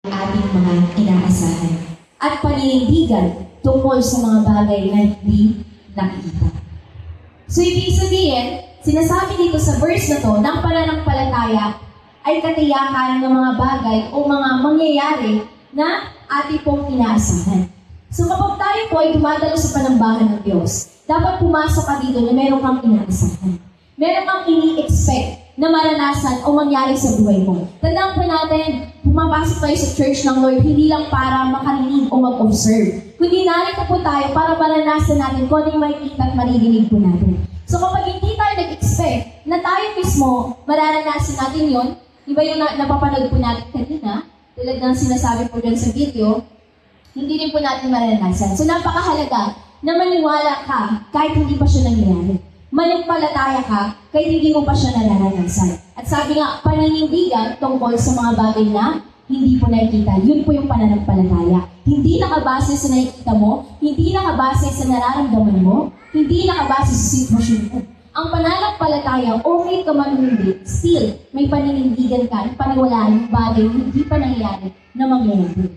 ating mga inaasahan at paninindigan tungkol sa mga bagay na hindi nakikita. So, ibig sabihin, sinasabi dito sa verse na to, ng pananampalataya ay katiyakan ng mga bagay o mga mangyayari na ating pong inaasahan. So, kapag tayo po ay dumadalo sa panambahan ng Diyos, dapat pumasok ka dito na meron kang inaasahan. Meron kang ini-expect na maranasan o mangyari sa buhay mo. Tandaan po natin, pumapasok tayo sa church ng Lord, hindi lang para makarinig o mag-observe. Kundi narito po tayo para maranasan natin kung ano yung makikita at maririnig po natin. So kapag hindi tayo nag-expect na tayo mismo mararanasan natin yon, iba yung napapanood po natin kanina, tulad ng sinasabi po dyan sa video, hindi rin po natin mararanasan. So napakahalaga na maniwala ka kahit hindi pa siya nangyayari. Manimpalataya ka kahit hindi mo pa siya nararanasan. At sabi nga, paninindigan tungkol sa mga bagay na hindi po nakikita. Yun po yung pananampalataya. Hindi nakabase sa nakikita mo, hindi nakabase sa nararamdaman mo, hindi nakabase sa sitwasyon mo. Ang pananampalataya, okay ka man hindi, still, may paninindigan ka at paniwalaan yung bagay na hindi pa nangyayari na mangyayari.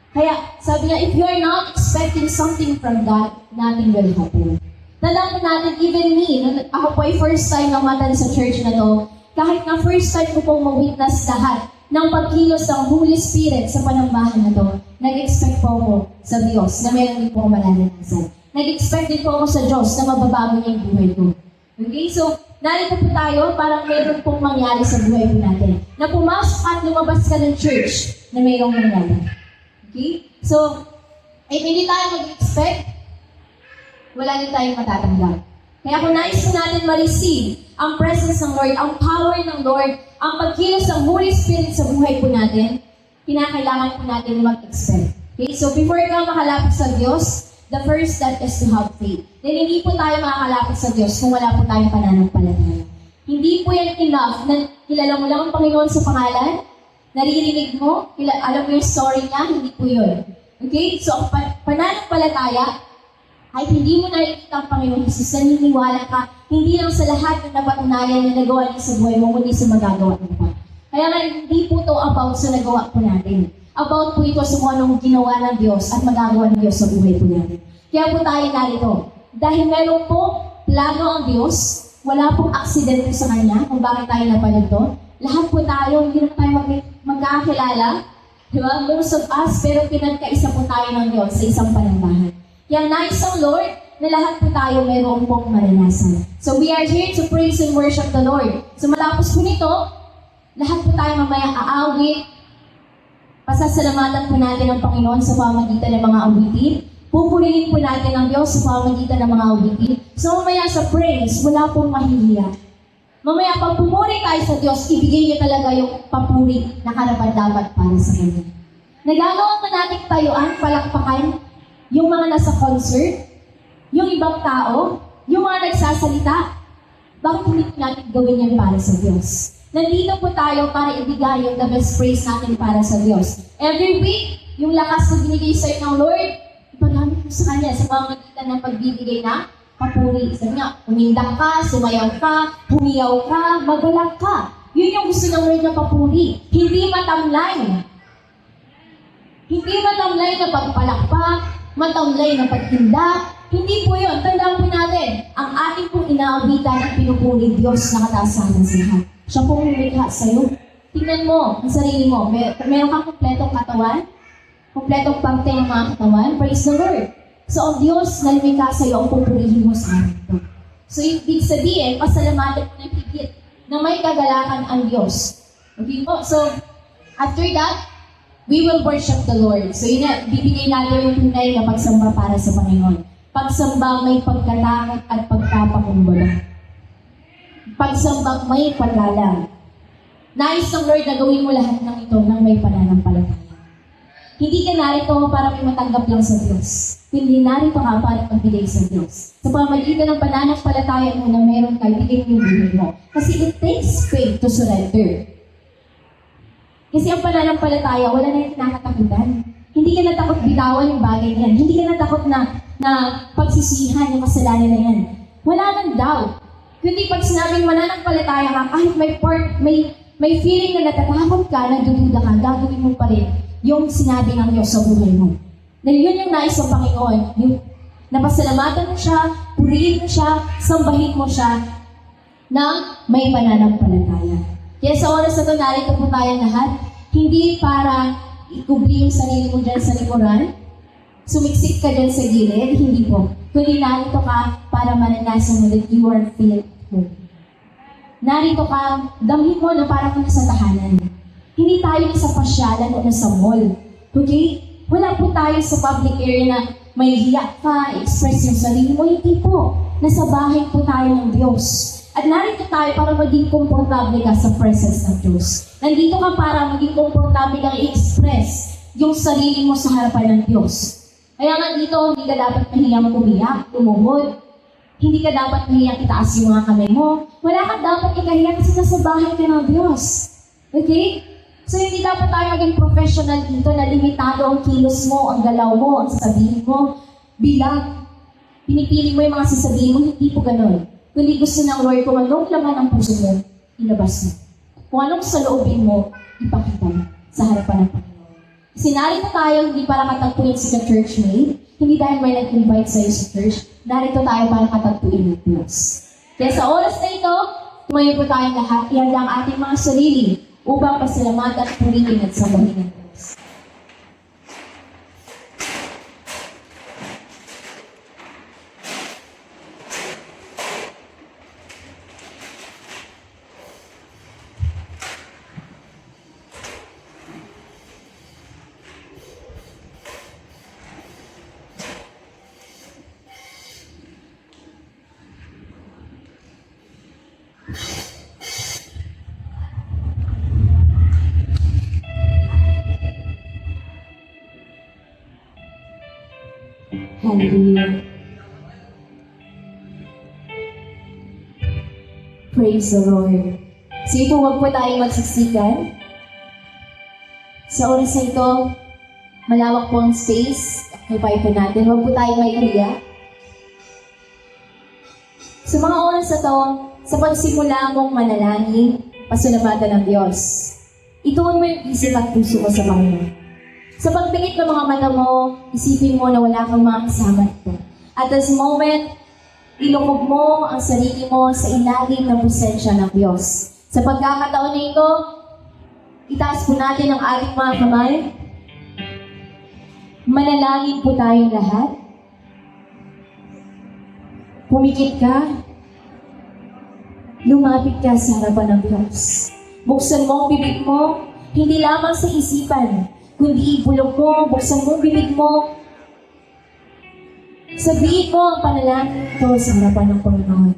Kaya, sabi nga, if you are not expecting something from God, nothing will happen. Tandaan po natin, even me, ako po ay first time na matan sa church na to, kahit na first time ko pong ma-witness lahat ng pagkilos ng Holy Spirit sa panambahan na to, nag-expect po ako sa Diyos na meron din po ako mararanasan. Nag-expect din po ako sa Diyos na mababago niya yung buhay ko. Okay? So, narito po tayo, parang meron pong mangyari sa buhay po natin. Na pumasok at lumabas ka ng church na mayroong mangyari. Okay? So, if hindi tayo mag-expect, wala din tayong matatanggap. Kaya kung nais po natin ma-receive ang presence ng Lord, ang power ng Lord, ang pagkilos ng Holy Spirit sa buhay po natin, kinakailangan po natin mag-expect. Okay? So before ka makalapit sa Diyos, the first step is to have faith. Then hindi po tayo makakalapit sa Diyos kung wala po tayong pananampalataya. Hindi po yan enough na kilala mo lang ang Panginoon sa pangalan, naririnig mo, alam mo yung story niya, hindi po yun. Okay? So pananampalataya, ay hindi mo nakikita ang Panginoon Jesus, naniniwala ka, hindi lang sa lahat ng napatunayan na nagawa niya sa buhay mo, kundi sa magagawa mo pa. Kaya nga, hindi po to about sa nagawa po natin. About po ito sa kung anong ginawa ng Diyos at magagawa ng Diyos sa buhay po natin. Kaya po tayo narito. Dahil meron po plano ang Diyos, wala pong aksidente sa Kanya kung bakit tayo napanito. Lahat po tayo, hindi na tayo magkakakilala. Diba? Most of us, pero pinagkaisa po tayo ng Diyos sa isang panambahan. Kaya nais ang Lord na lahat po tayo mayroon pong maranasan. So we are here to praise and worship the Lord. So matapos po nito, lahat po tayo mamaya aawit. Pasasalamatan po natin ang Panginoon sa pamamagitan ng mga awitin. Pupurihin po natin ang Diyos sa pamamagitan ng mga awitin. So mamaya sa praise, wala pong mahihiya. Mamaya pag pumuri tayo sa Diyos, ibigay niyo talaga yung papuri na karapat-dapat para sa Kanya. Nagagawa pa natin tayuan, palakpakan, yung mga nasa concert, yung ibang tao, yung mga nagsasalita, bakit hindi natin gawin yan para sa Diyos? Nandito po tayo para ibigay yung the best praise natin para sa Diyos. Every week, yung lakas na binigay sa'yo ng Lord, ipagamit mo sa Kanya sa pamamagitan ng pagbibigay na papuri. Sabi nga, umindak ka, sumayaw ka, humiyaw ka, magalang ka. Yun yung gusto ng Lord na papuri. Hindi matamlay. Hindi matamlay na pagpalakpak, matamlay na pagtinda. Hindi po yun. Tandaan po natin, ang ating pong inaabitan at pinupuri Diyos na katasahan sa lahat. Siya pong lumikha sa'yo. Tingnan mo ang sarili mo. Meron kang kumpletong katawan, kumpletong parte ng mga katawan. Praise the Lord. So, ang Diyos na lumikha sa'yo ang pupurihin mo sa atin. So, ibig sabihin, pasalamatan mo ng higit na may kagalakan ang Diyos. Okay po? So, after that, we will worship the Lord. So yun na, bibigay natin yung tunay na pagsamba para sa Panginoon. Pagsamba may pagkatakot at pagpapakumbaba. Pagsamba may paggalang. Nais ng Lord na gawin mo lahat ng ito nang may pananampalataya. Hindi ka narito para may matanggap lang sa Diyos. Hindi narito ka para magbigay sa Diyos. Sa pamamagitan ng pananampalataya mo na meron ka, ibigay mo yung buhay mo. Kasi it takes faith to surrender. Kasi ang pananampalataya, wala na yung kinakatakutan. Hindi ka natakot bitawan yung bagay na yan. Hindi ka natakot na pagsisihan yung kasalanan na yan. Wala nang doubt. Kundi pag sinabing mananampalataya ka, kahit may feeling na natatakot ka, nagdududa ka, gagawin mo pa rin. yung sinabi ng Diyos sa buhay mo. Dahil yun yung nais ng Panginoon, yung napasalamatan mo siya, purihin mo siya, sambahin mo siya, na may pananampalataya. Kaya sa oras na ito, narito po tayong lahat, hindi para ikubli yung sarili mo dyan sa likuran, sumiksik ka dyan sa gilid, hindi po. Kundi narito ka para mananasan mo that you are filled home. Narito ka, damhin mo na parang ka sa tahanan. Hindi tayo nasa pasyalan o nasa mall. Okay? Wala po tayo sa public area na may hiyak ka, express yung sarili mo. Hindi po. Nasa bahay po tayo ng Diyos. At narito tayo para maging komportable ka sa presence ng Diyos. Nandito ka para maging komportable kang i-express yung sarili mo sa harapan ng Diyos. Kaya nga dito, hindi ka dapat mahiyang umiyak, lumuhod. Hindi ka dapat mahiyang itaas yung mga kamay mo. Wala kang dapat ikahiya kasi nasa bahay ka ng Diyos. Okay? So hindi dapat tayo maging professional dito na limitado ang kilos mo, ang galaw mo, ang sasabihin mo. Bilang, pinipili mo yung mga sasabihin mo, hindi po ganun. Kundi gusto ng Lord kung anong laman ang puso mo, ilabas mo. Kung anong sa loobin mo, ipakita mo sa harapan ng Panginoon. Sinarito tayo hindi para katagpuin si ka churchmate, hindi dahil may nag-invite sa'yo sa church, narito tayo para katagpuin ng Diyos. Kaya sa oras na ito, tumayo po tayong lahat, ihanda ang ating mga sarili upang pasalamatan at purihin at sambahin ng Diyos. Hallelujah. Praise the Lord. So ito, huwag po tayong magsiksikan. Sa oras na ito, malawak po ang space. Hipay po natin. Huwag po tayong maiiyak. Sa mga oras na ito, sa pagsimula mong manalangin, pasalamatan ng Diyos. Ituon mo yung isip at puso mo sa Panginoon. Sa pagtingin ng mga mata mo, isipin mo na wala kang mga kasama ito. At this moment, ilungkog mo ang sarili mo sa ilalim ng presensya ng Diyos. Sa pagkakataon na ito, itaas po natin ang ating mga kamay. Manalangin po tayong lahat. Pumikit ka. Lumapit ka sa harapan ng Diyos. Buksan mo ang bibig mo, hindi lamang sa isipan, kundi ibulog mo, buksan mo ang bibig mo. Sabihin mo ang panalangin ito sa harapan ng Panginoon.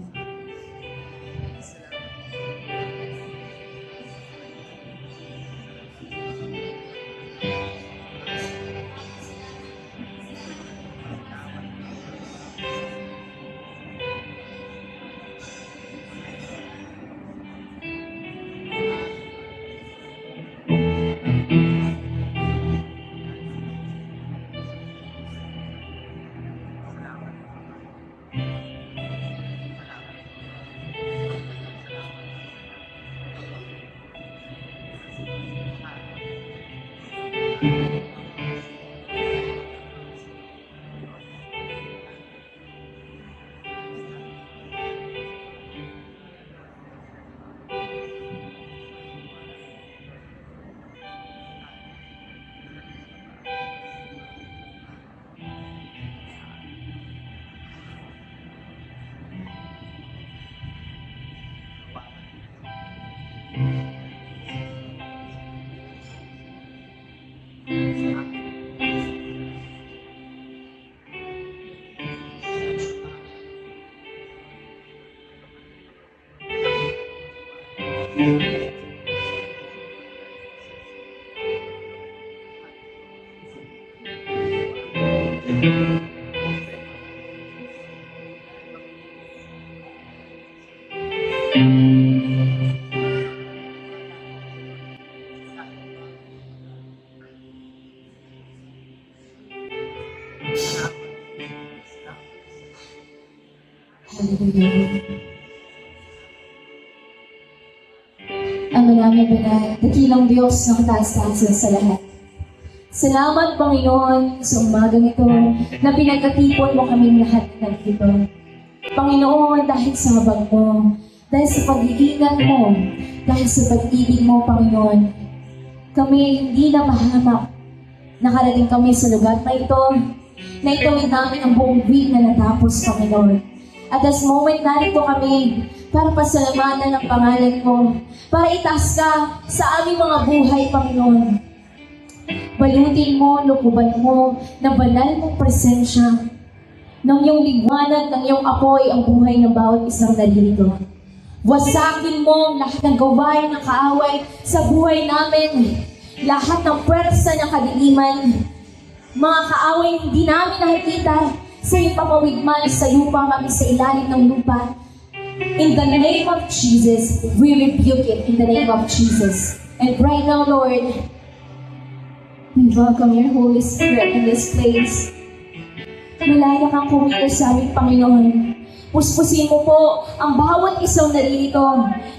Hallelujah. Ang manaming banal, dakilang Diyos ng taas-taas sa lahat. Salamat, Panginoon, sa umagang ito na pinagkatipon mo kaming lahat nandito. Panginoon, dahil sa habag mo, dahil sa pag-iingat mo, dahil sa pag-ibig mo, Panginoon, kami hindi na mahamak. Nakarating kami sa lugar na ito, na itawid namin ang buong week na natapos, Panginoon. At this moment, narito kami para pasalamatan ang pangalan mo, para itaas ka sa aming mga buhay, Panginoon. Balutin mo, lukuban mo, na banal mong presensya, ng iyong liwanag, ng iyong apoy ang buhay ng bawat isang naririto. Wasakin mo lahat ng gawain ng kaaway sa buhay namin, lahat ng pwersa ng kadiliman, mga kaaway hindi namin nakikita sa iyong papawigman sa lupa, kami sa ilalim ng lupa. In the name of Jesus, we rebuke it in the name of Jesus. And right now, Lord, we welcome your Holy Spirit in this place. Malaya kang kumilos sa aming Panginoon. Puspusin mo po ang bawat isang naririto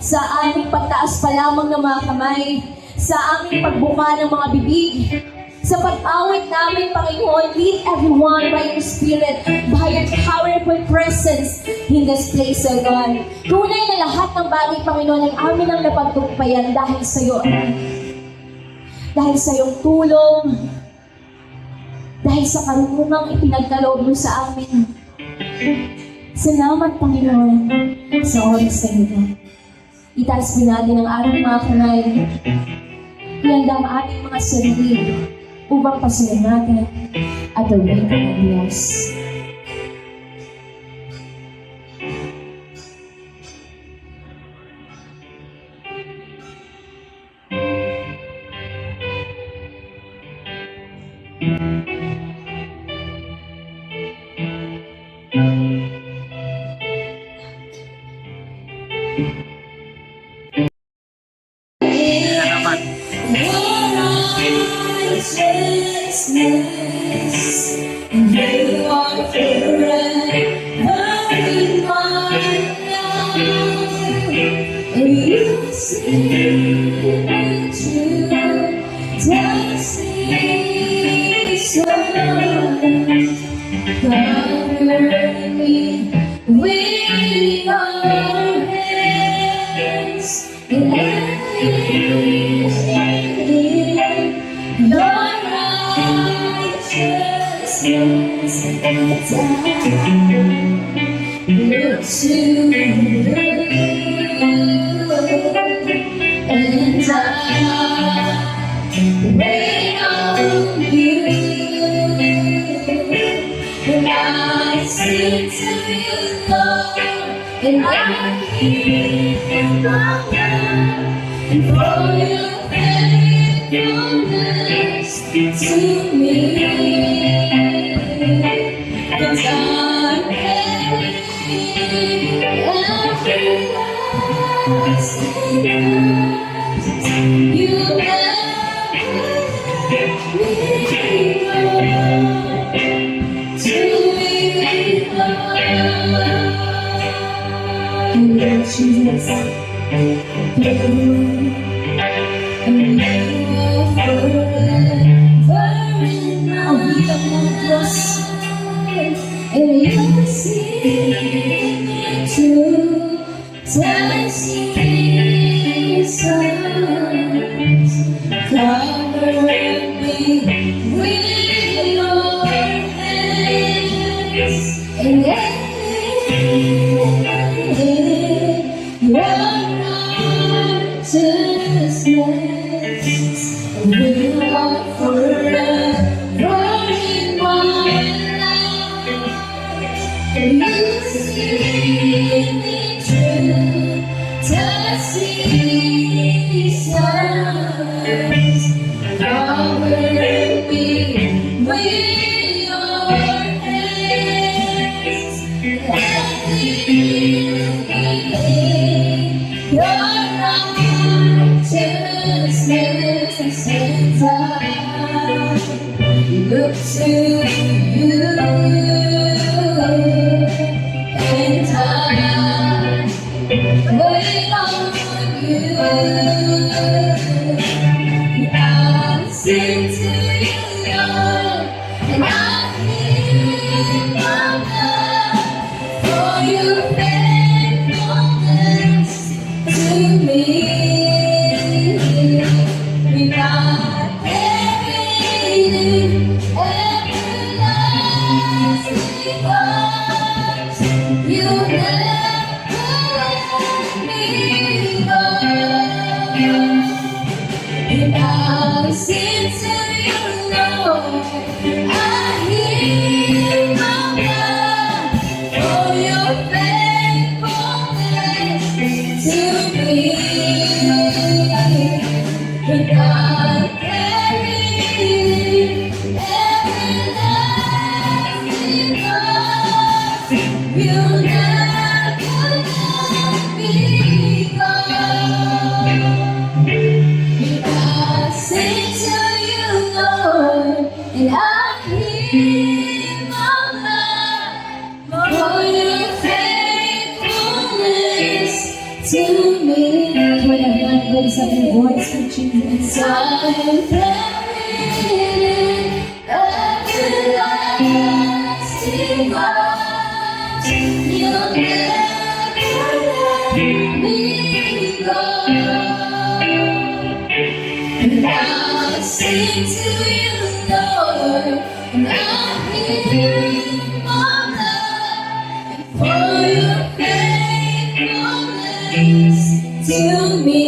sa aming pagtaas pa lamang ng mga kamay, sa aming pagbuka ng mga bibig, sa pag-awit namin, Panginoon. Lead everyone by your Spirit, by your powerful presence in this place, O God. Tunay na lahat ng bagay, Panginoon, ang amin ang napagtugpayan dahil sa iyo, dahil sa iyong tulong, dahil sa karunungang ipinagkaloob mo sa amin. Salamat, Panginoon, sa oras na ito. Itaas mo natin ang ating mga kamay. Ihanda ang ating mga sarili upang pasalamatan at awin ka ng Diyos. And you are forever in my life. And you see me through the seasons. Cover me with your hands, and look to you, and I wait on you, and I sing to you, Lord, and I hear my love, and for your faithfulness to me. Cause I'm ready, every last you never let me go to be alone. Lord Jesus, and you are forever in my cross. And you see me through the seasons. Cover me with your hands, and your righteousness will forever in my life. You see me through the seasons. Cover me with your hands, your righteousness as I look to you. And I wait on you. I sing to you. Jesus, I'm buried in everlasting arms. You'll never let me go. And I'll sing to you, Lord, and I'll hear my love for your faithfulness to me.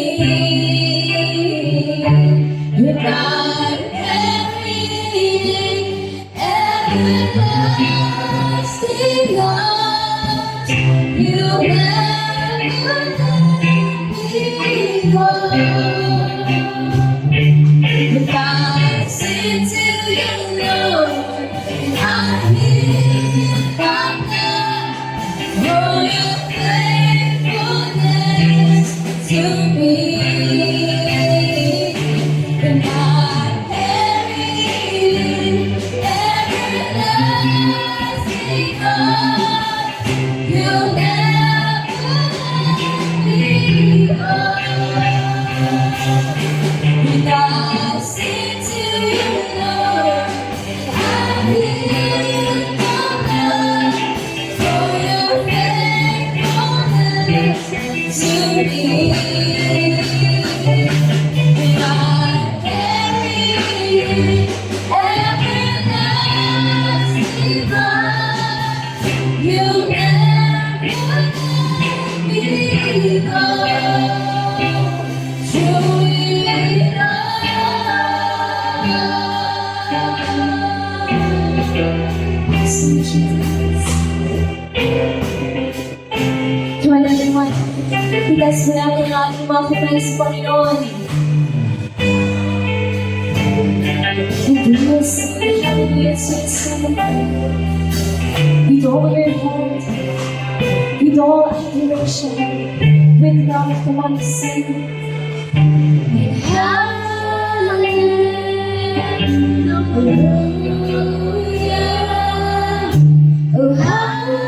You're not carrying everlasting arms. You never let me go. If I sing to you, Lord, and I hear my love for your faithfulness to me. And I carry everlasting arms. You'll never let me go. And I sing to you, Lord, and I hear my love for your faithfulness to me. And I carry everlasting love. You'll never let me go. Wala naman, tigas mo namin ang ating mga kamay sa Panginoon. Hallelujah, hallelujah, with all your heart, with all adoration, with love, come on, sing. And hallelujah, oh hallelujah, oh hallelujah.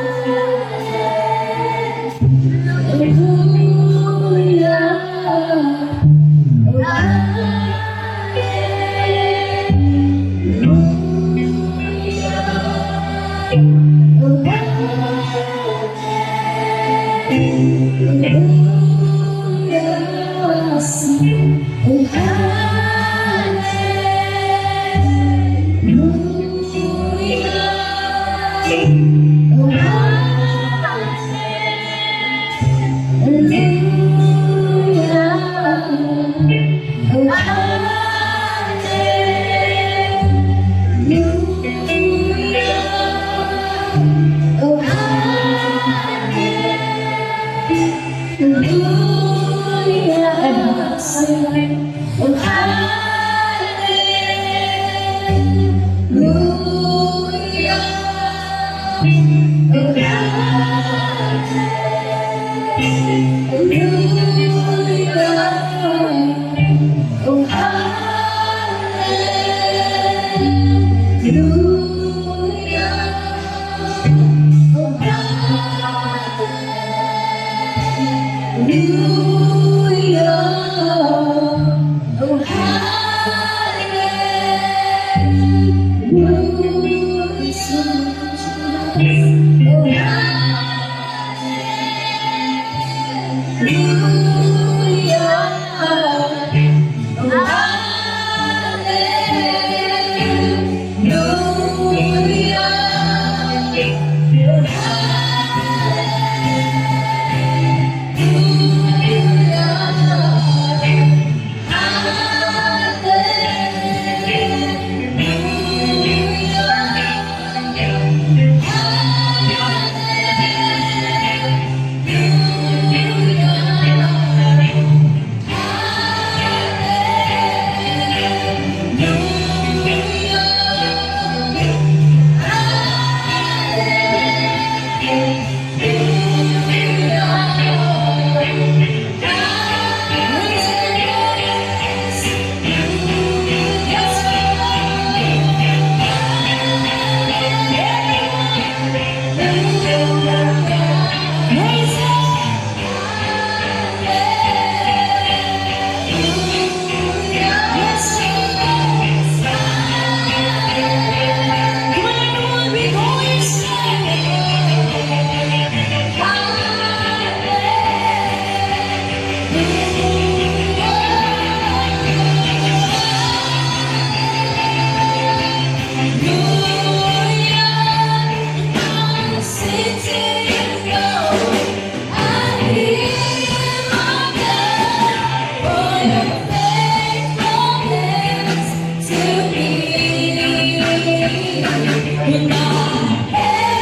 You're not everlasting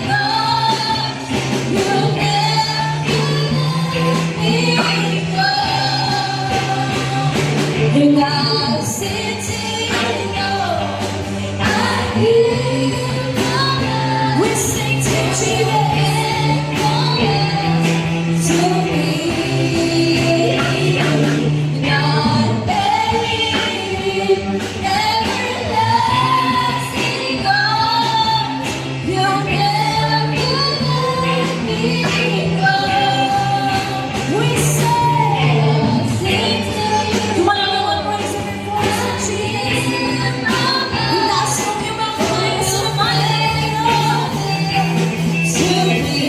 God. You'll never let me go. You're not sitting alone. I hear your love. We sing to Jesus. To me, you're not everlasting God. You'll never let me go. We sing to you. Come on, everyone, raise your voice to Jesus. That's what you make me so to me,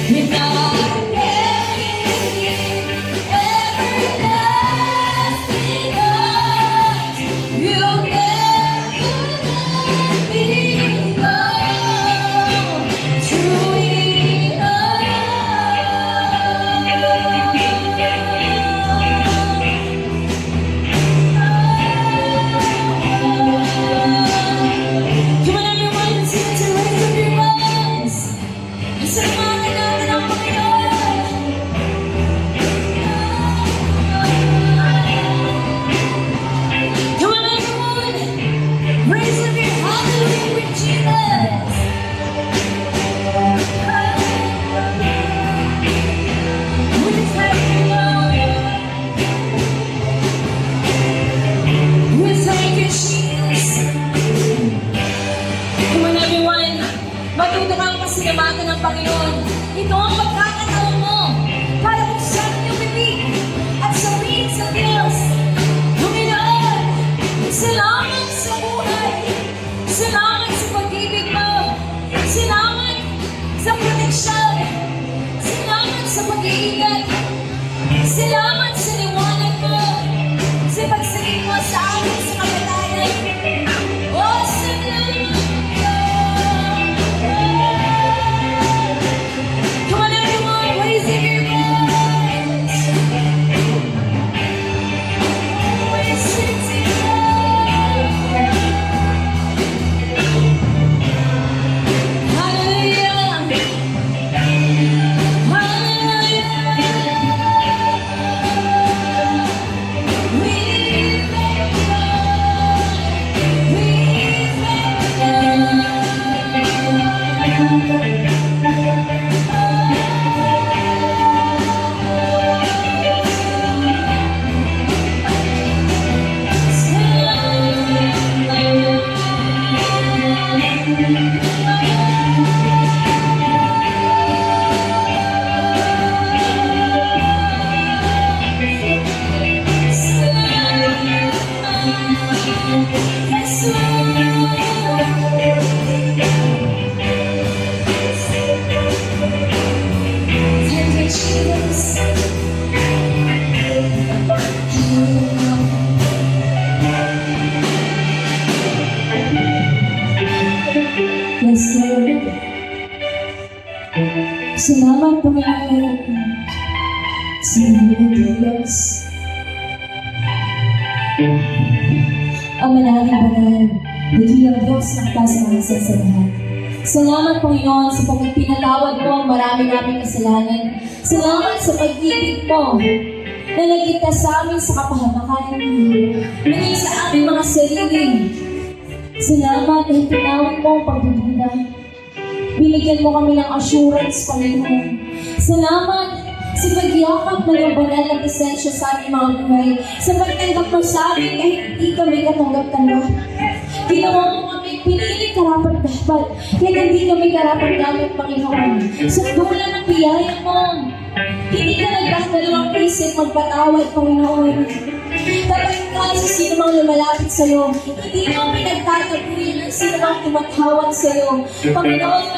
you're not everlasting God. You'll never let me go. Come on, everyone, let's sing to raise up your voice. Isamahan natin ang Panginoon. Come on, everyone, raise up your hallelujah with Jesus. We thank you, Lord. We thank you, Jesus. Come on, everyone, matuto kang pasinamagan ng Panginoon. Ito ang pagkakataon mo para buksan ang iyong bibig at sabihin sa Diyos, Panginoon, salamat sa buhay. Salamat sa pag-ibig mo. Salamat sa proteksyon. Salamat sa pag-iingat. Salamat sa liwanag mo. Sa pagsagip mo sa amin sa kamatayan. Oh, salamat. Come on, everyone, raise your voice. We sing together. Hallelujah. Hallelujah. We thank you. We Yes, Lord. Salamat, Panginoon. Sa iyong Diyos. Ang manahing banal, dakilang Diyos ng taas-taasan sa lahat. Salamat, Panginoon, sa pagpinatawad mo ang marami naming kasalanan. Salamat sa pag-ibig mo na nagligtas sa amin sa kapahamakan. Naging sa aming mga sarili. Salamat dahil tinawag mo ang pagdududa. Binigyan mo kami ng assurance, Panginoon. Salamat sa pagyakap ng iyong banal na presensya sa aming mga buhay. Sa pagtanggap mo sa amin kahit hindi kami katanggap-tanggap. Ginawa mo kami piniling karapat-dapat. Kahit hindi kami karapat-dapat, Panginoon. Sa dula ng biyaya mo, hindi ka nagdadalawang isip magpatawad, Panginoon. Tapat ka sa sino mang lumalapit sa iyo. Hindi mo pinagtatapuin ang sino mang tumatawag sa iyo. Panginoon,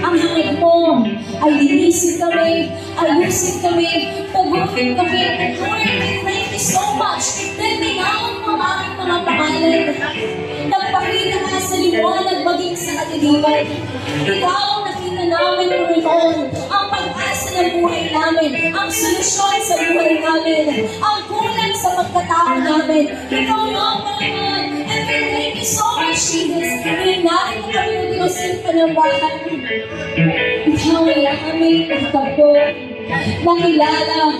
ang hangad mo ay linisin kami, ayusin kami, paguhin kami. Lord, we thank you so much dahil tinawag mo ang aming mga pangalan. Nagpakita ka sa liwanag maging sa kadiliman. Ikaw ang nakita namin, Panginoon, ang pag-asa ng buhay namin, ang solusyon sa buhay namin, ang kulang sa pagkatao tao namin. Ikaw lang naman. And we thank you so much, Jesus. Hinahin mo kami ng Diyos sa panambahan. Ikaw ay aming nakatagpo. Nakilala,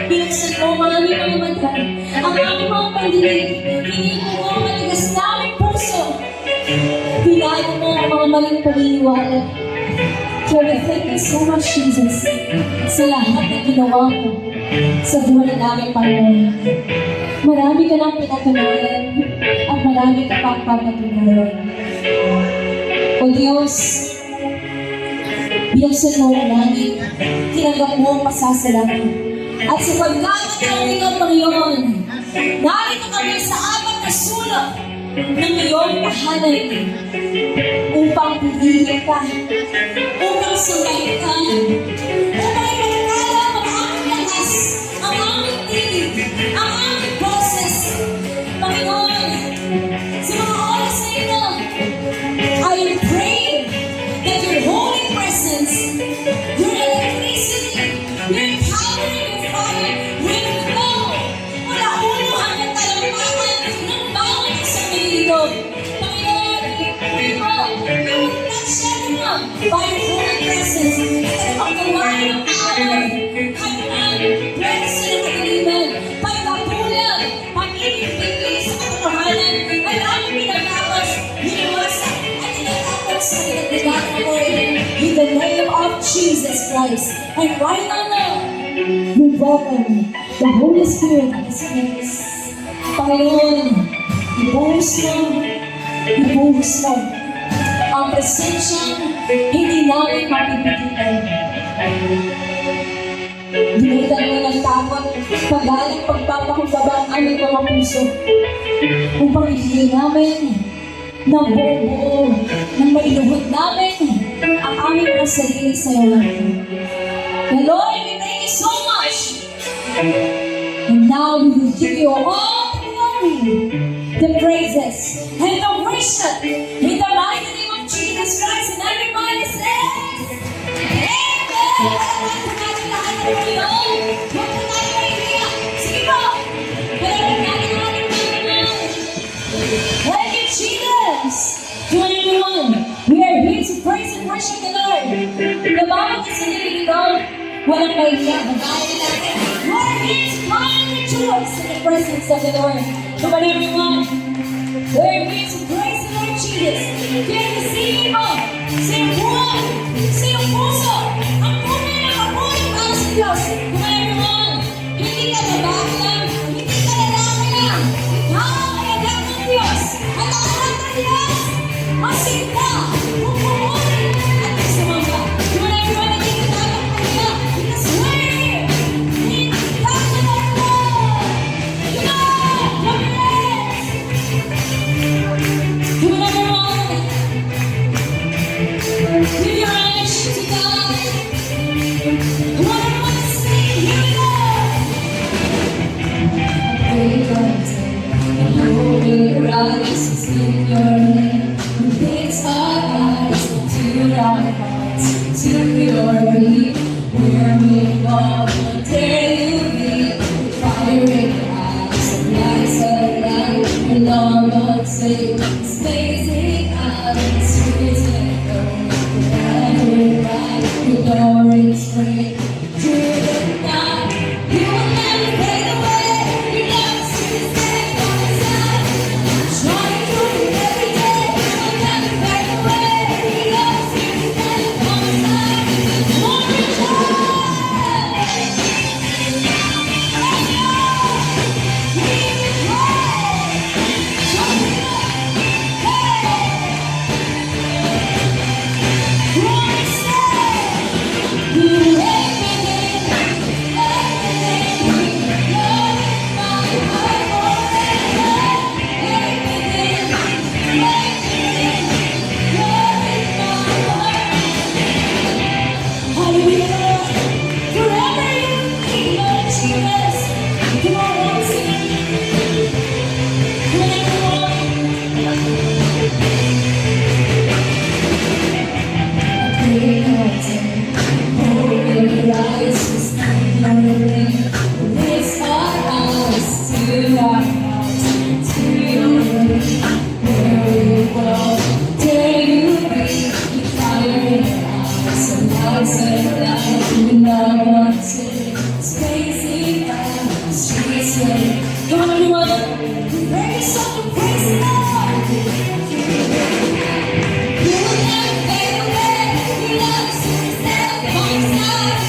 binuksan mo ang aming mga mata, ang aming mga pandinig, hinihintay mo ang matigas naming puso, pinago mo ang mga maling paniniwala. Kaya we thank you so much, Jesus, sa lahat na ginawa mo sa buhay namin, Panginoon. Marami ka nang pinatunayan at marami ka pang papatunayan. O Diyos, binuksan mo ang langit, tinanggap mo ang pasasalamat. At sa pagkakataon ng Panginoon, narito kami sa apat na sulok ng iyong tahanan upang pilihin ka, upang sumayin ka, upang ipagkala ang aming lakas, ang aming tinig, ang aming boses. Panginoon, sa mga oras na ito, I am praying that your holy presence, your electricity, your power and your fire will flow mula ulo hanggang talampakan ng bawat isang nilito. Panginoon, we will touch everyone by your holy presence. Ito na pagkawain ng power, kanyang presence ng kadiliman, pagkapulang, pag-ibig-ibig sa katotohanan, ay aming pinaglapas, hiniwasan, at inatapos sa pinagdagatan mo. In the name of Jesus Christ. And right now, we welcome the Holy Spirit in this place. Panginoon, ibuhos mo ang presensyang hindi namin mapipigilan. Ginutan mo ng takot, pagaling pagpapakumbaba ang aming mga puso upang ibigay namin ng buo-buo, nang mailuhod namin ang aming mga sarili sa iyo. And Lord, we thank you so much. And now we will give you all the glory, the praises, and the worship in the mighty name of Jesus Christ. And everybody says, Amen! Pagkakataon lahat ng Panginoon, huwag na tayo maiiyak. Sige po, palagyan natin ang ating Panginoon. Thank you, Jesus! To everyone, we are here to praise and worship the Lord. Na bawat isa nilito, walang maiiyak. Babae natin, we are here to come and rejoice in the presence of the Lord. Come on, everyone. We are here to praise the Lord Jesus. Kaya nasingin mo sa iyong buhay, sa iyong puso, ang tunay na mabuhay para sa Diyos. Come on, everyone. Hindi ka babae lang, hindi ka lalaki lang. Ikaw ay anak ng Diyos. At ang anak ng Diyos, masigla, pupumuli, at sumamba. Come on, everyone. Hindi ka dapat kaya. Because we're here. Hindi ka dapat mo. Come on, come on. Come on, everyone. Give your worship to God. Come on, everyone, sing. Here we go. Rise in your name, it's all this way. Come on, everyone. Praise something, praise the Lord. You will never fade away. Your love is never on side.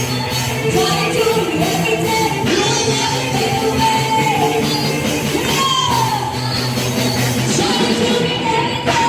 Try to do every day. You will never fade away. Try to do every day.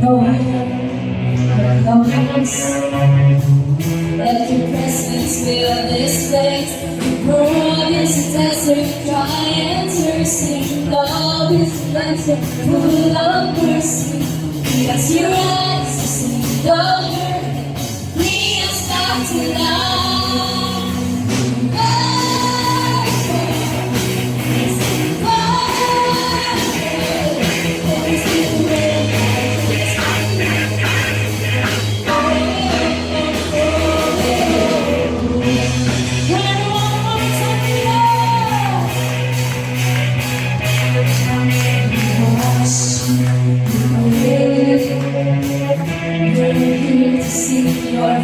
Let your presence fill this place. Lord is a desert, dry and thirsty. Love is a desert, full of mercy. Because your eyes to see the earth, lead us back to life. See your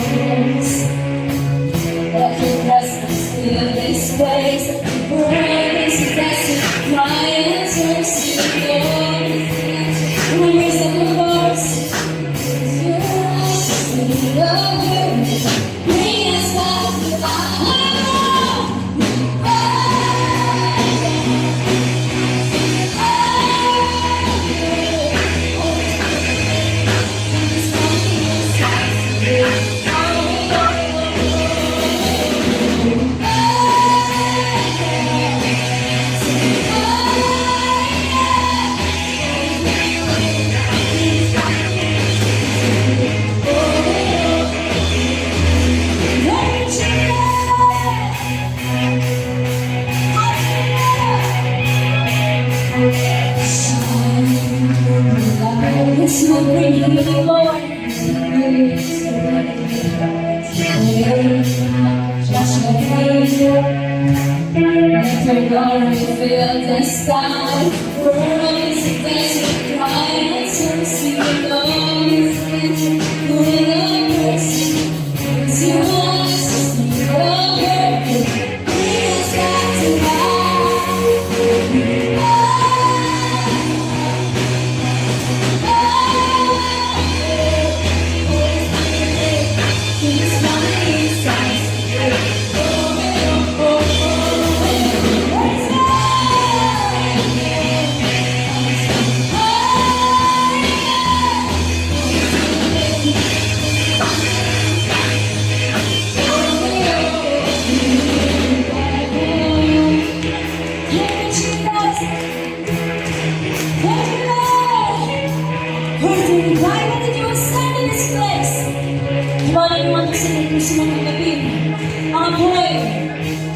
face, let your presence fill this place. Burn this desert, cry and thirsty, Lord. Rivers of mercy, your eyes see the world. Bring us back to life. It's my bringing Lord. Just let your glory fill the sky. World is a desert, dry and thirsty. Lord is a desert, full of mercy. It's your eyes to see the world. Bring us back to life. Ang buhay,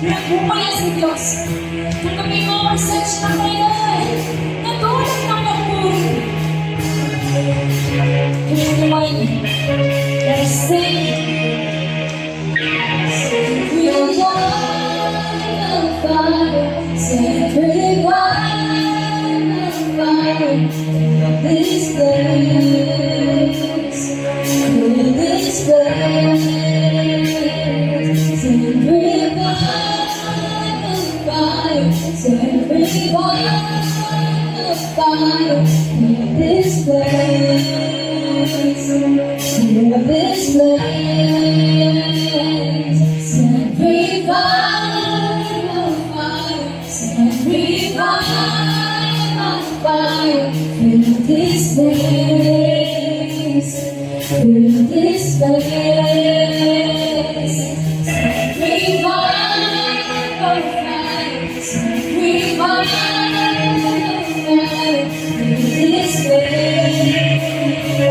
pinagmumaya sa Diyos. Tanggapin mo ang search na ngayon. Natulog ng pagpuri. Kaya naman, let us sing. Real wine of fire, sacred wine of fire. Fill this place, fill this place. Fire in this place, in this place. Set free fire, set free fire in this place, in this place. Set free fire, set free fire. This way,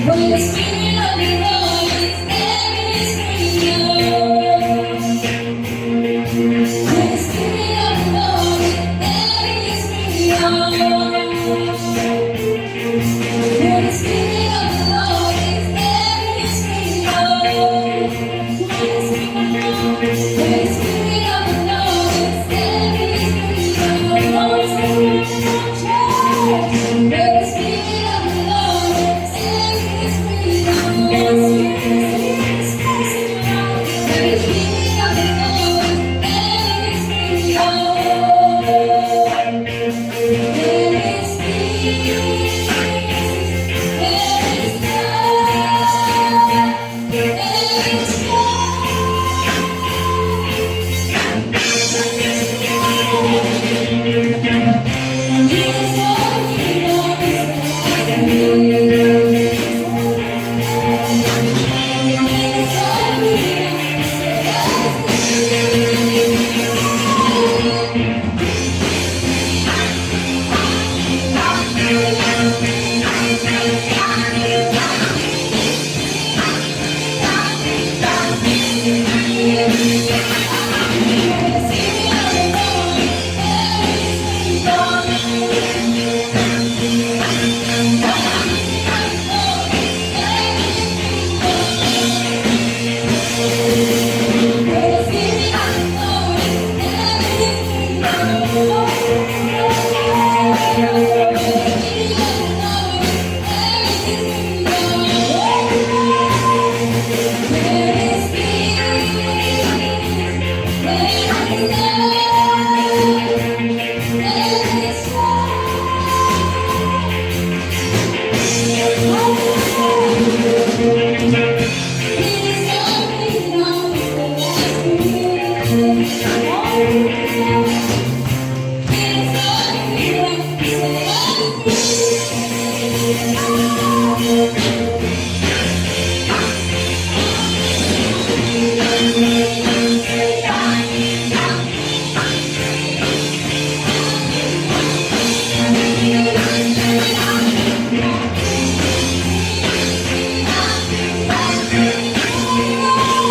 When the Spirit of the Lord is there is freedom. When the Spirit of the Lord is there is freedom. When the Spirit of the Lord is there is freedom. When the Spirit of the Lord is there is freedom. When the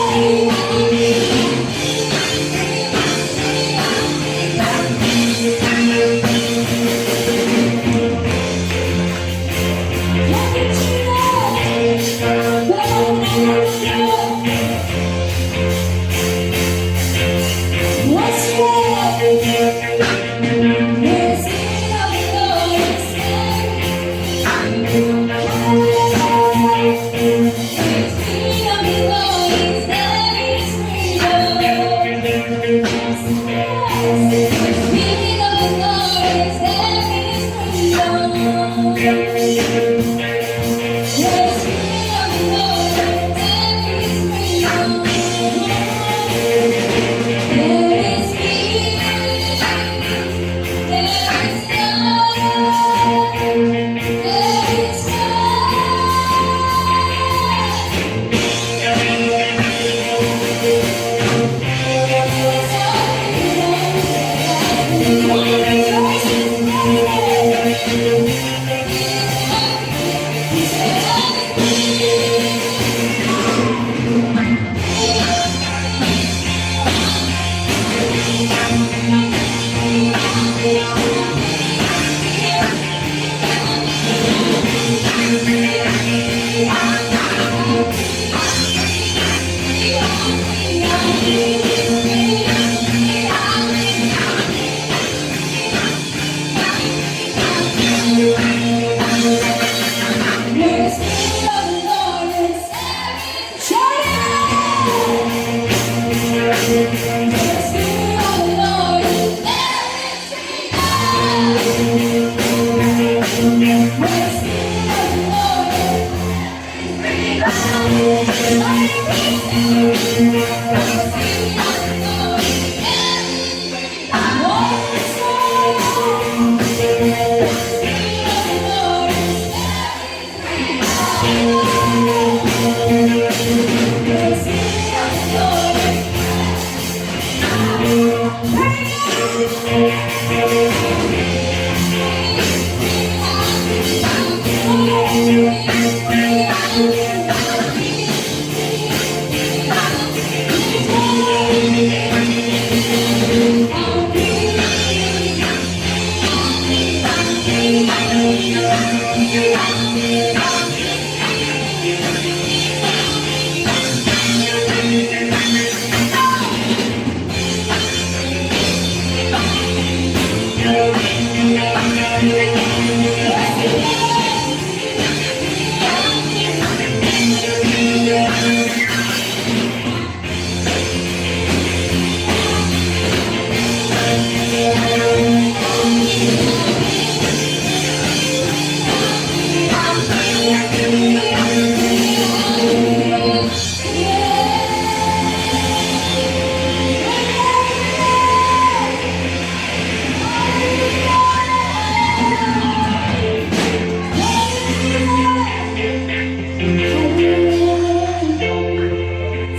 Spirit of the Lord is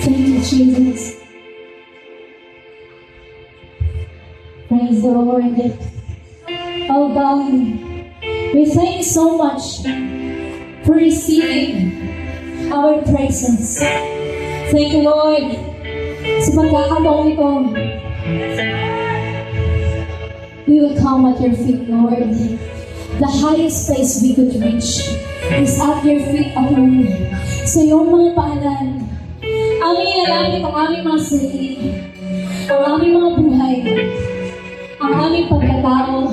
Thank you, Jesus. Praise the Lord. Oh God, we thank you so much for receiving our praises. Thank you, Lord, sa pagkakataong ito. We will come at your feet, Lord. The highest place we could reach is at your feet alone. Sa iyong mga paanan, aming ilalapit ang aming mga sarili, ang aming mga buhay, ang aming pagkatao,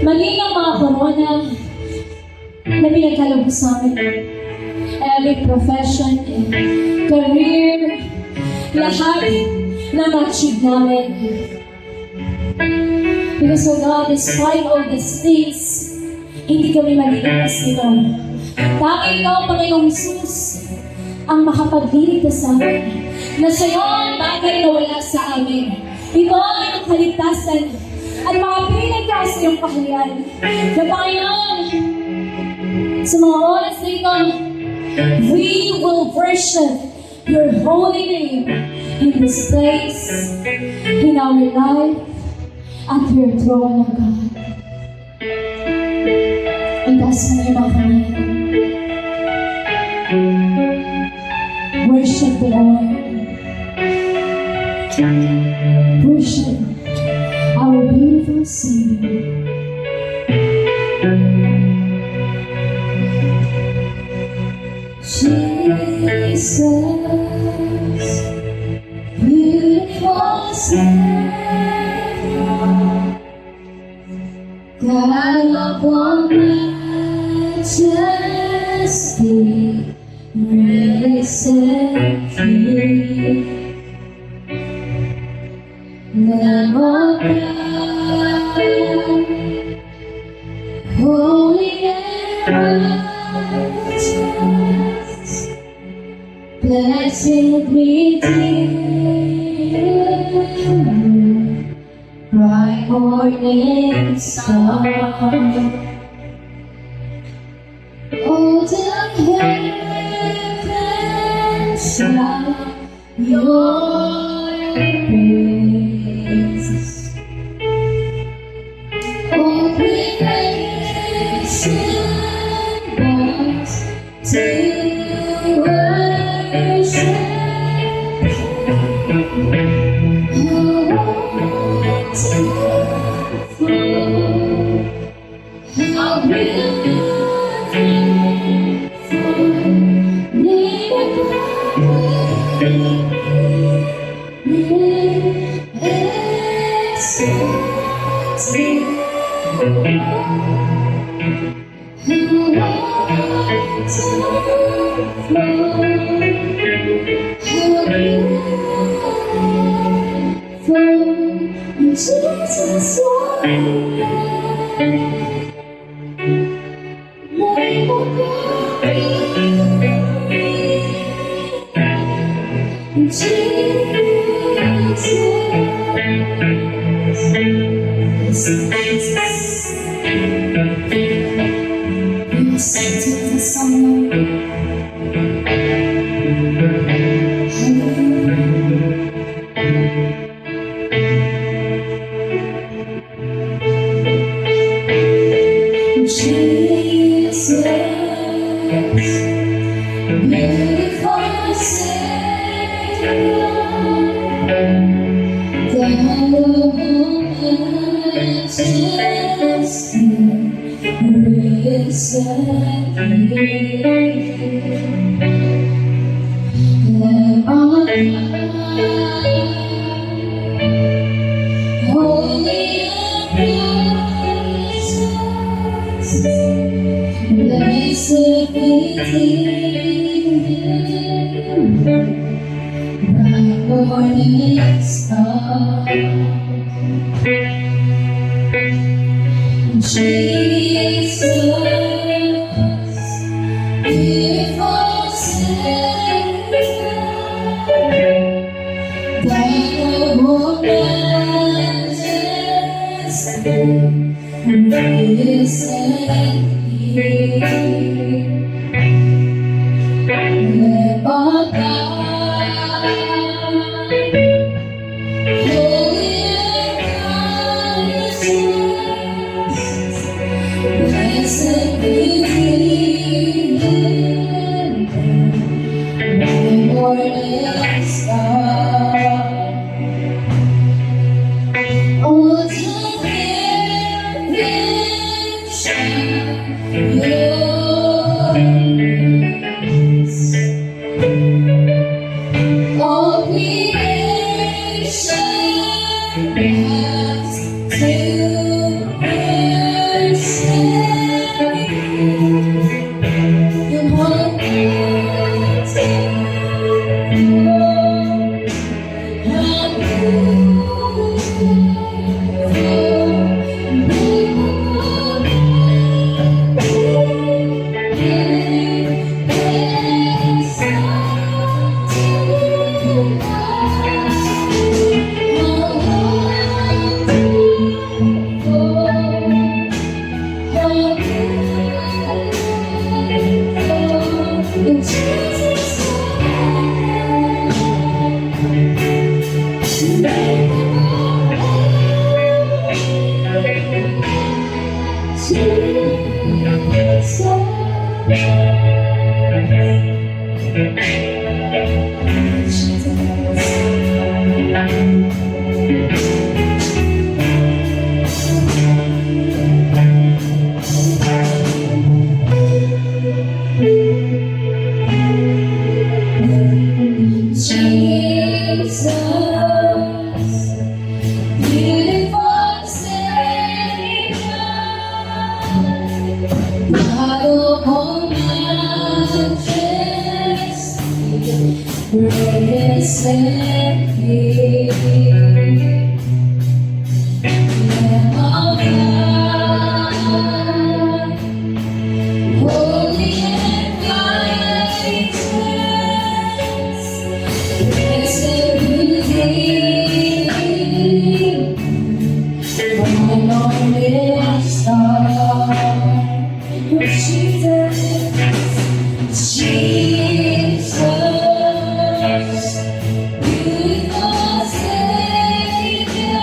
maging ang mga korona na pinagkalabos namin. Every profession, career, lahat na ma-achieve namin. Because oh God, despite all these things, hindi kami maliligtas nito. Tanging ikaw, Panginoong Jesus, ang makapagdiligtas sa amin, na sa iyo ang bagay na wala sa amin. Ito ang iyong kaligtasan at makapiling ka sa iyong kaharian. Na Panginoon, sa mga oras na ito, we will worship your holy name in this place, in our life, at your throne, O God. Itaas mo niyo mga kamay. Worship the Lord. Worship our beautiful Savior. Jesus, beautiful Savior, God of all majesty, risen King, Lamb of God, holy and righteous, blessed Redeemer, bright morning star. Oh, the heavens shout your praise. All creation bows to worship. How beautiful, Jesus, your name of glory, beautiful Savior, God of all majesty, risen Blessed be bright morning star. Jesus, beautiful Savior, like a woman's listen here. Let all God, holy and righteous, blessed be the morning star. Oh, to hear Him shine yours. All creation has to worship you. Jesus, beautiful Savior, God of all majesty, grace and peace. Lamb of God, holy and righteous, blessed Redeemer, born on this star. Jesus, Jesus, beautiful Savior,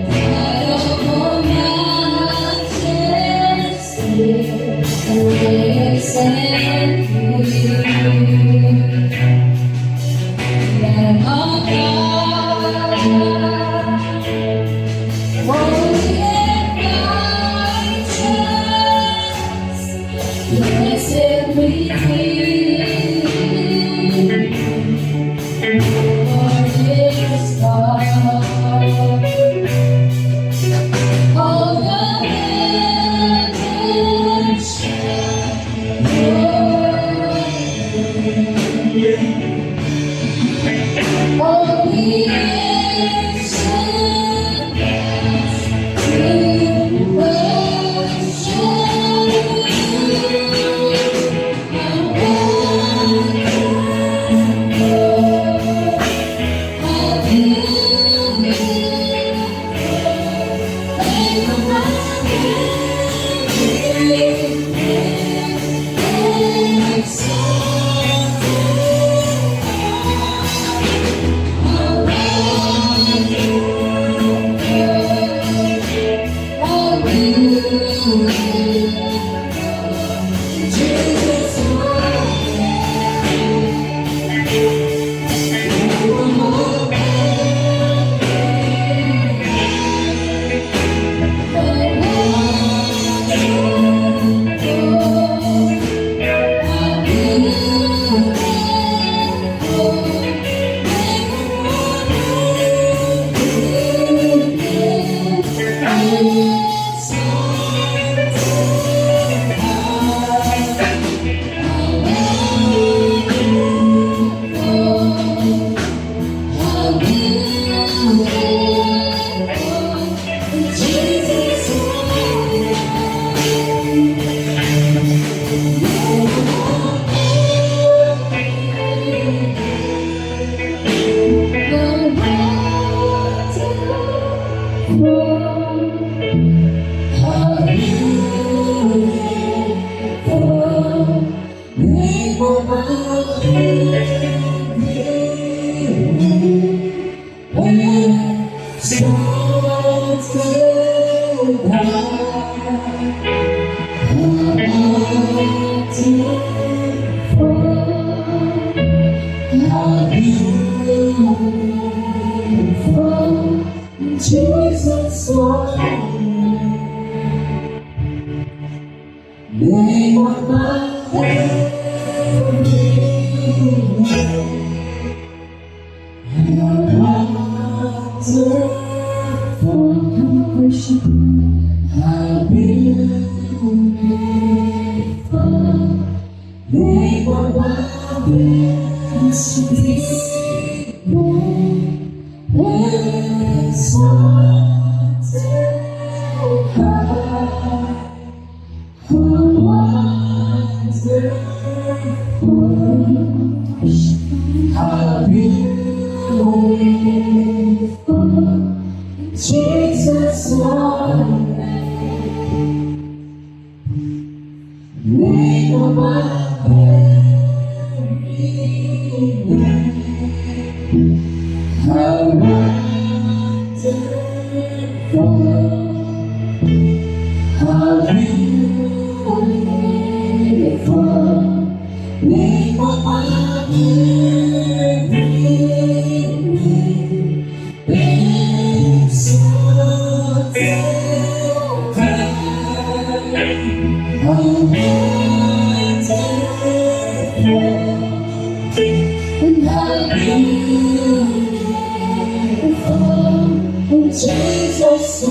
God of all majesty, grace and peace. Lamb of God, holy and righteous, blessed Redeemer, morning star. All the heavens shine How beautiful Jesus was. They were not worship. How beautiful they were wonders to be. This how beautiful Jesus was. They were how wonderful, how beautiful they were Jesus,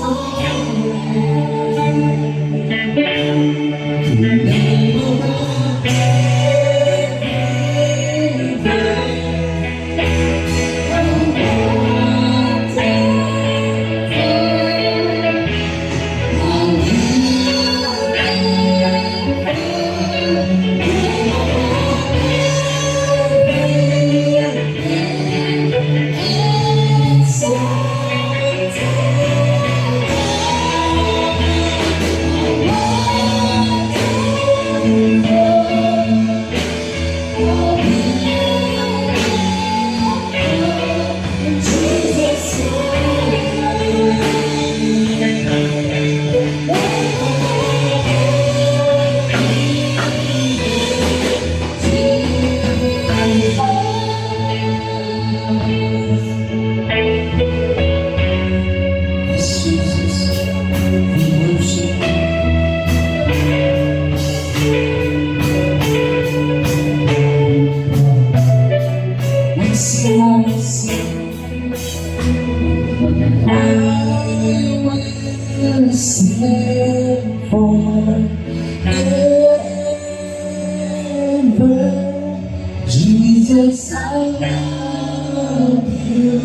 Jesus, I love you.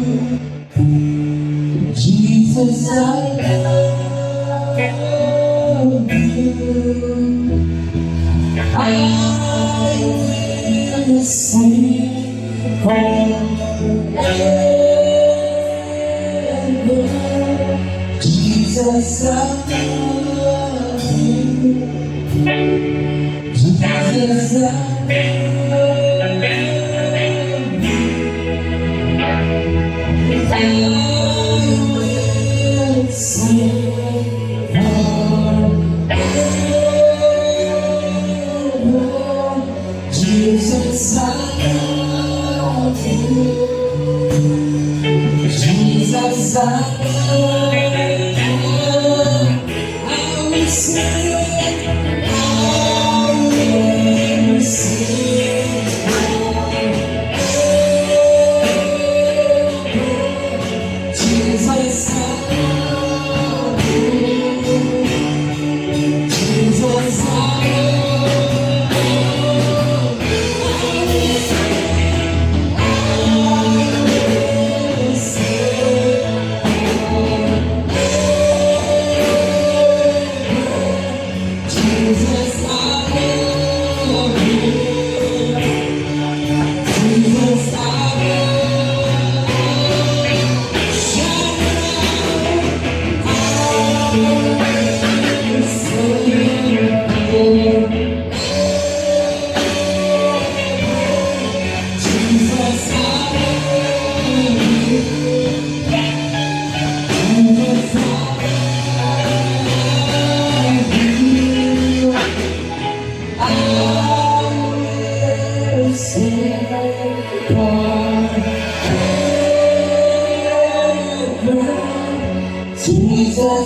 Jesus, I love you. I will sing forever. Jesus, I love you. Jesus, I I will sing forever. Jesus, I love you. Jesus, I love you. I will sing, I will sing.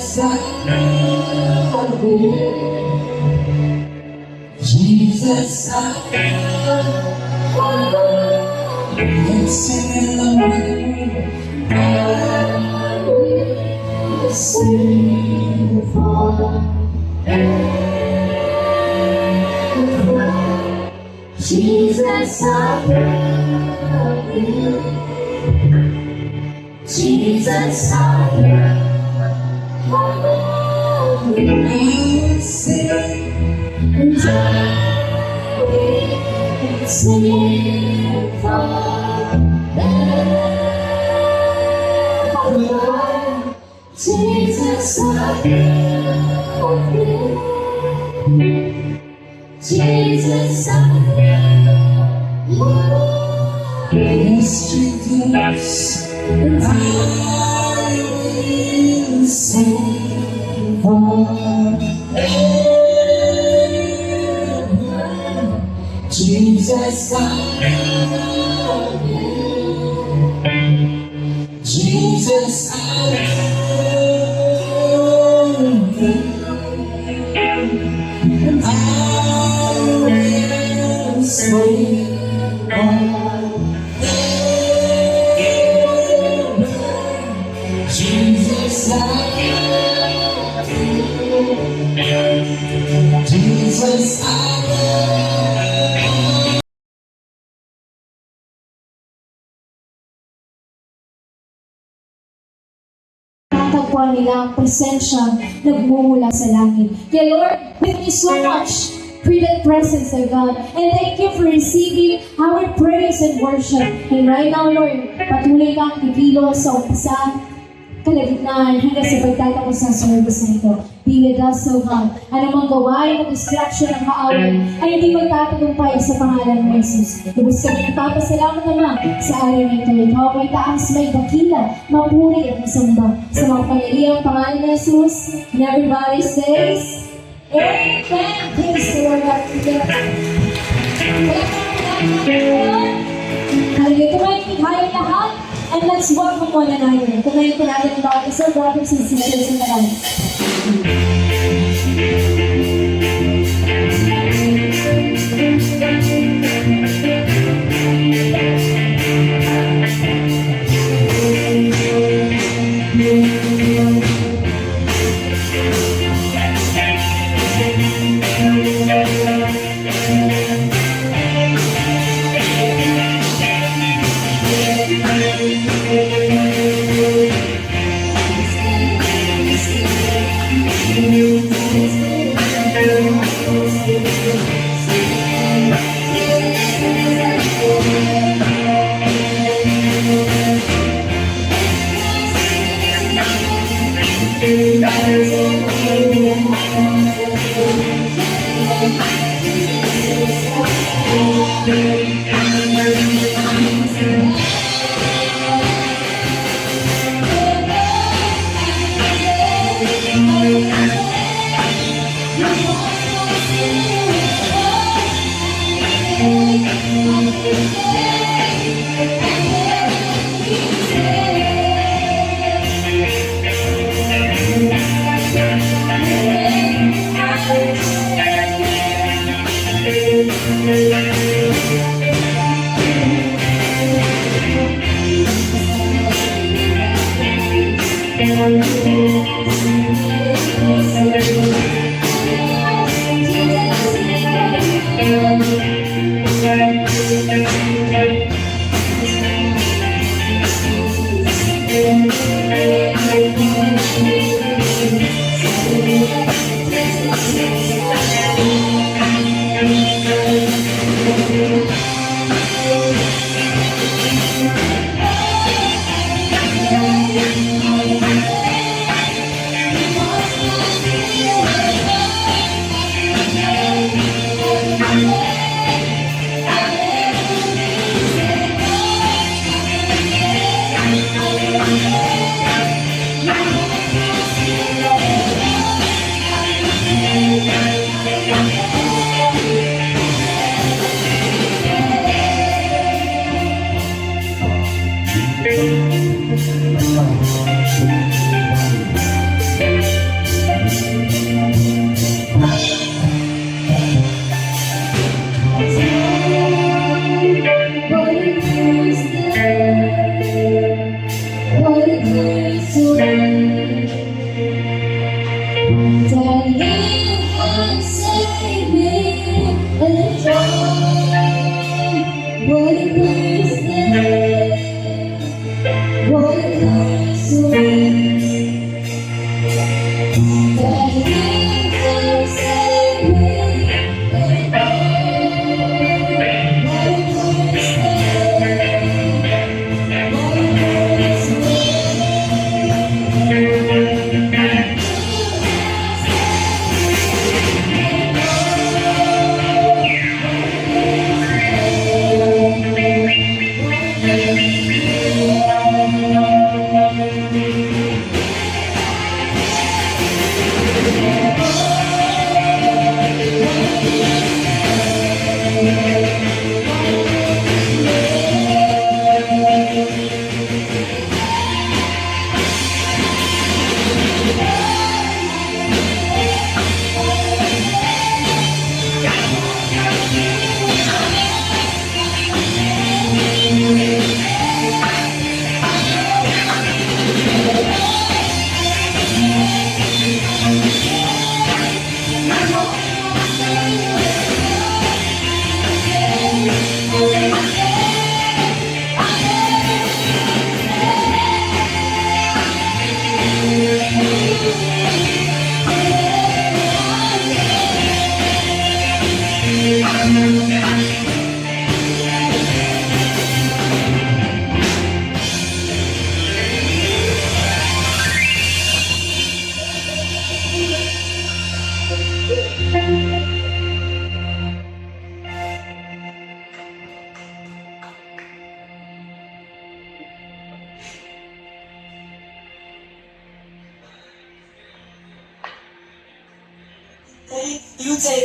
Jesus, I love you. Jesus, I love you. Let's sing along with me. I will sing forever. Jesus, I love you. Jesus, I love you. Sing and I will sing forever. Jesus, I love you. Jesus, I love you. Yes, Jesus, and I will sing forever. Jesus, I love you. Jesus, I love you. And I will sing forever. Jesus, I love you. Jesus, I love you. Natagpuan nila ang presensya nagmumula sa langit. Kaya Lord, we thank you so much for that presence of God. And thank you for receiving our praise and worship. And right now, Lord, patuloy kang kikilos sa umpisa, kalagitnaan, hanggang sa pagtatapos ng service na ito. Be with us, O God. Anumang gawain o distraction ng kaaway ay hindi magtatagumpay sa pangalan ng Jesus. Ibus kami nagpapasalamat naman sa araw na ito. Ikaw may taas, may dakila, mapuri at masamba. Sa mga pangyariang pangalan ng Jesus, and everybody says, Amen. Praise the Lord. Hallelujah. Kumain tayo lahat. And let's welcome one another. Kumain po natin ang bawat isa, brothers and sisters in the life.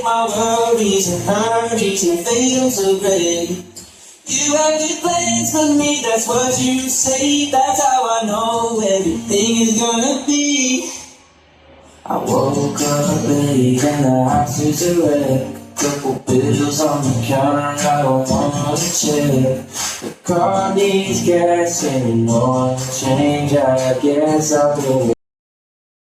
my worries and hurries and fade into gray. You have good plans for me, that's what you say. That's how I know everything is gonna be. I woke up late and the house is a wreck. Couple bills on the counter, I don't wanna check. The car needs gas and you know change. I guess I'll do it.